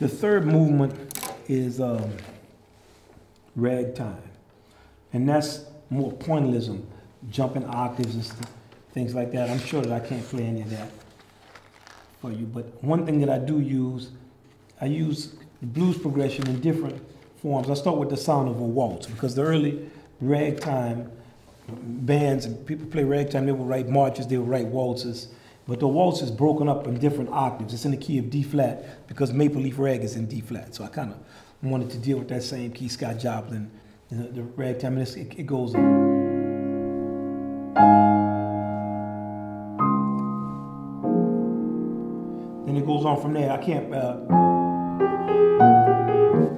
The third movement is ragtime, and that's more pointillism, jumping octaves and things like that. I'm sure that I can't play any of that for you, but one thing that I do use, I use the blues progression in different forms. I start with the sound of a waltz, because the early ragtime bands and people play ragtime, they will write marches, they will write waltzes, but the waltz is broken up in different octaves. It's in the key of D flat because Maple Leaf Rag is in D flat. So I kind of wanted to deal with that same key, Scott Joplin, the ragtime, and it goes. Then it goes on from there. I can't,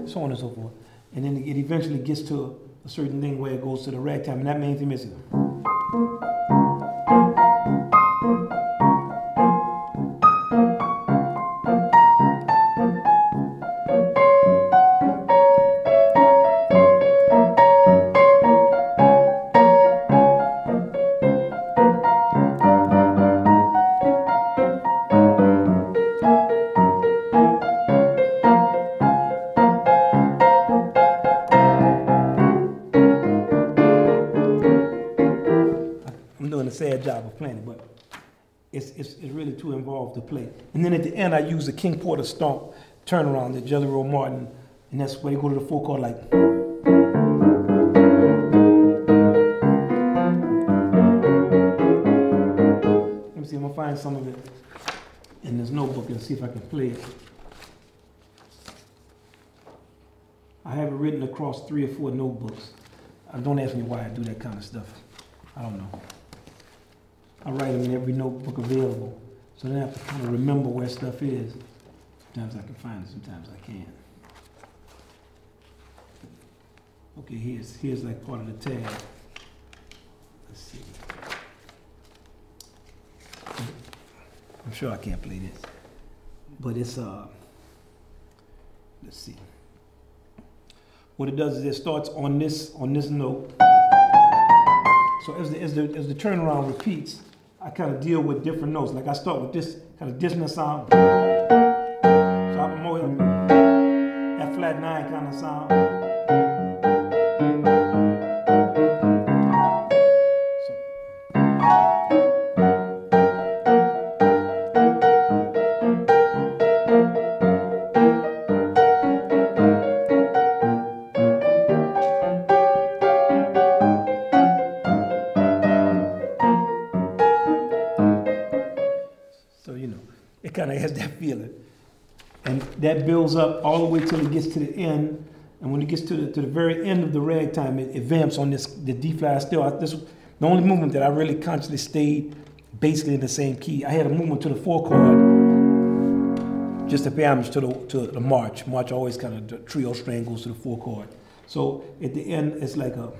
so on and so forth. And then it eventually gets to a certain thing where it goes to the ragtime, and that main theme is. Sad job of playing it, but it's really too involved to play. And then at the end, I use the King Porter stomp turnaround that Jelly Roll Martin, and that's where you go to the 4 chord like. Let me see, I'm gonna find some of it in this notebook and see if I can play it. I have it written across 3 or 4 notebooks. Don't ask me why I do that kind of stuff. I don't know. I write them in every notebook available, so then I have to kind of remember where stuff is. Sometimes I can find it, sometimes I can't. Okay, here's like part of the tab. Let's see. I'm sure I can't play this, but it's let's see. What it does is it starts on this note. So as the turnaround repeats, I kind of deal with different notes. Like I start with this kind of dissonant sound. So I'm more that flat 9 kind of sound. Kind of has that feeling, and that builds up all the way till it gets to the end. And when it gets to the very end of the ragtime, it vamps on the D flat. This the only movement that I really consciously stayed basically in the same key. I had a movement to the 4 chord, just to pay homage to the march. March always kind of the trio string goes to the 4 chord. So at the end, it's like a.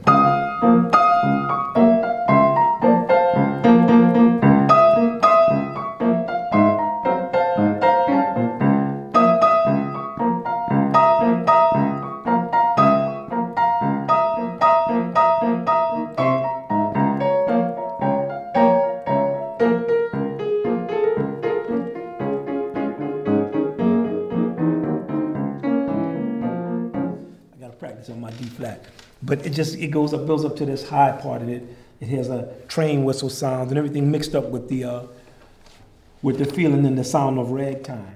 Practice on my D flat, but it builds up to this high part of it. It has a train whistle sound and everything mixed up with the feeling and the sound of ragtime.